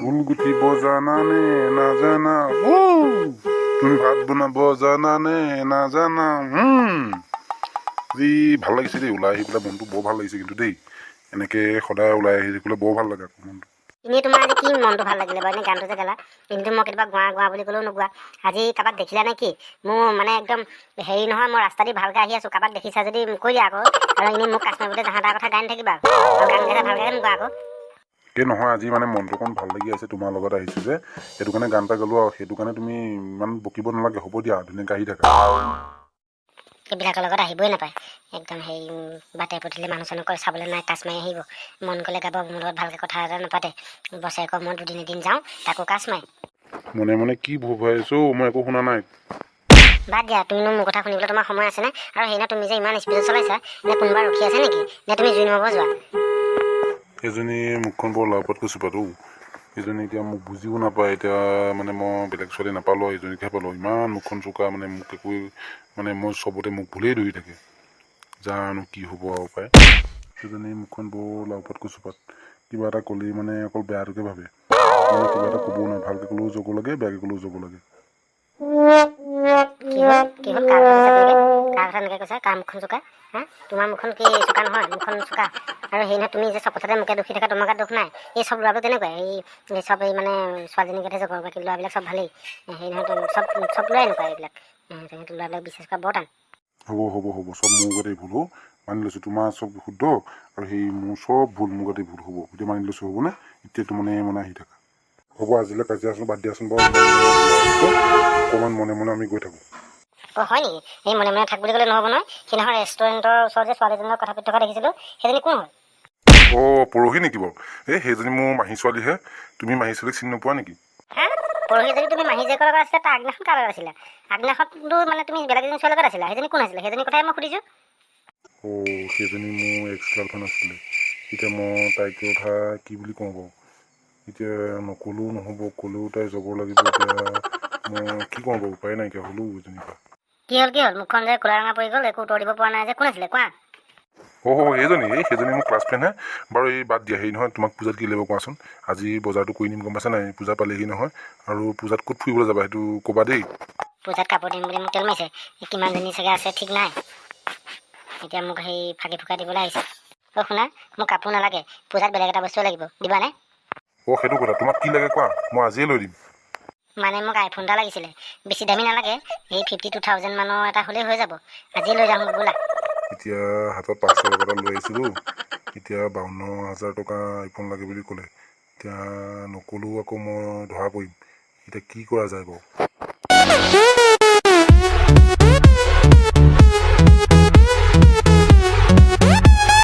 ফুল গুঠিব জানানে নাজানা তুমি ভাত বনাব জানানে নাজানা যি ভাল লাগিছে দেই ওলাই আহি পেলাই মনটো বৰ ভাল লাগিছে কিন্তু দেই এনেকে সদায় ওলাই আহি থাকিলে বৰ ভাল লাগে আকৌ মনটো এনেই তোমাৰ আজি কি মনটো ভাল লাগিলে বাৰু এনেই গানটো যে গালা কিন্তু মই কেতিয়াবা গোৱা বুলি ক'লেও নোগোৱা আজি কাৰোবাক দেখিলা নে কি মোৰ মানে একদম হেৰি নহয় মই ৰাস্তা দি ভালকৈ আহি আছোঁ কাৰোবাক দেখিছা যদি কৈ দিয়া আকৌ আৰু এনেই মোক কাশ্মীৰতে জাহা তাৰ কথা গাই নাথাকিবা আৰু গান গাইছা ভালকৈ নোগোৱা আকৌ এই নহয় আজি মানে মনটো অকণ ভাল লাগি আছে তোমাৰ লগত আহিছোঁ যে সেইটো কাৰণে গান এটা গালোঁ আৰু সেইটো কাৰণে তুমি ইমান বকিব নালাগে হ'ব দিয়া ধুনীয়াকৈ আহি থাকা এইবিলাকৰ লগত আহিবই নাপায় একদম হেৰি বাটে পঠিলে মানুহ চানুহ কয় চাবলৈ নাই কাছ মাৰি আহিব মন গ'লে গাব মোৰ লগত ভালকৈ কথা এটা নাপাতে বছৰেকৰ মই দুদিন এদিন যাওঁ তাকো কাছ মাৰি মনে মনে কি ভুভাই আছো মই একো শুনা নাই বাদ দিয়া তুমিনো মোৰ কথা শুনিবলৈ তোমাৰ সময় আছেনে আৰু সেইদিনা তুমি যে ইমান স্পীডত চলাইছা নে কোনোবা ৰখি আছে নেকি নে তুমি জুই নমাব যোৱা এজনী মুখখন বৰ লাওপাতকৈ চোপাতো এইজনী এতিয়া মোক বুজিও নাপায় এতিয়া মানে মই বেলেগ ছোৱালী নাপালোঁ এইজনীকহে পালোঁ ইমান মুখখন চোকা মানে মোক একো মানে মই চবতে মোক ভুলেই ধৰি থাকে জানো কি হ'ব আৰু পায় সেইজনী মুখখন বৰ লাওপাতকৈ চোপাত কিবা এটা ক'লেই মানে অকল বেয়াটোকে ভাবে মানে কিবা এটা ক'বও নহয় ভালকৈ ক'লেও জগৰ লাগে বেয়াকৈ ক'লেও জগৰ লাগে কি হ'ল কাৰ কথা এনেকৈ কৈছা কাৰ মুখখন চোকা হা তোমাৰ মুখখন কি চোকা নহয় মুখখন চোকা আৰু সেই নহয় তুমি যে চব কথাতে মোকে দুখী থাকা তোমাৰ গাত দুখ নাই এই চব ল'ৰাবোৰ তেনেকুৱাই এই চব এই মানে ছোৱালীজনীৰ গাতে জগৰ বাকী ল'ৰাবিলাক চব ভালেই সেই নহয় চব ল'ৰাই এনেকুৱা এইবিলাক সেইটো ল'ৰাবিলাক বিশ্বাস কৰা বৰ টান হ'ব চব মোৰ গাতেই ভুল হ'ব মানি লৈছোঁ তোমাৰ চব শুদ্ধ আৰু সেই মোৰ চব ভুল মোৰ গাতেই ভুল হ'ব এতিয়া মানি লৈছোঁ হ'বনে এতিয়াতো মানে আহি থাকা হ'ব আজিলৈ কাজিয়া আছোঁ বাদ দিয়াচোন বাৰু অকণমান মনে মনে আমি গৈ থাকোঁ অঁ হয় নেকি এই মনে মনে থাক বুলি ক'লে নহ'ব নহয় সেইদিনাখন ৰেষ্টুৰেণ্টৰ ওচৰত যে ছোৱালীজনীৰ কথা পাতি থকা দেখিছিলোঁ সেইজনী কোন হয় অঁ পৰহি নেকি বাৰু সেইজনী মোৰ মাহী ছোৱালীহে তুমি মাহী ছোৱালীক চিনি নোপোৱা নেকি হা পৰহি যদি তুমি মাহী জীয়েকৰ লগত আছিলা তাৰ আগদিনাখন কাৰ লগত আছিলা আগদিনাখনতো মানে তুমি বেলেগ এজনী ছোৱালীৰ লগত আছিলা সেইজনী কোন আছিলে সেইজনী কথাই মই সুধিছোঁ সেইজনী মোৰ এক্স গাৰ্লফ্ৰেণ্ড আছিলে এতিয়া মই তাইৰ কথা কি বুলি কওঁ বাৰু এতিয়া নক'লেও নহ'ব ক'লেও তাই যাব লাগিব এতিয়া মই কি কওঁ বাৰু উপায় নাইকিয়া হ'লেও যেনিবা কি হ'ল মুখখন যে ক'লা ৰঙা পৰি গ'ল একো উত্তৰ দিব পৰা নাই যে কোন আছিলে কোৱা সেইজনী মোৰ ক্লাছ ফ্ৰেণ্ডহে বাৰু এই বাদ দিয়া হেৰি নহয় তোমাক পূজাত কি লাগিব কোৱাচোন আজি বজাৰটো কৰি নিম গম পাইছা নাই পূজা পালেহি নহয় আৰু পূজাত ক'ত ফুৰিবলৈ যাবা সেইটো ক'বা দেই পূজাত কাপোৰ দিম বুলি মোক তেল মাৰিছে কিমানজনী চাগে আছে ঠিক নাই এতিয়া মোক সেই ফাঁকি ফুকা দিবলৈ আহিছে শুনা মোক কাপোৰ নালাগে পূজাত বেলেগ এটা বস্তুৱে লাগিব দিবানে সেইটো কথা তোমাক কি লাগে কোৱা মই আজিয়ে লৈ দিম মানে মোক আইফোন এটা লাগিছিলে বেছি দামী নালাগে এই 52,000 মানৰ এটা হ'লেই হৈ যাব আজিয়ে লৈ যাম ব'লা এতিয়া হাতত 500 টকা এটা লৈ আহিছিলোঁ এতিয়া 52,000 টকা আইফোন লাগে বুলি ক'লে এতিয়া নক'লেও আকৌ মই ধৰা পৰিম এতিয়া কি কৰা যায় বাৰু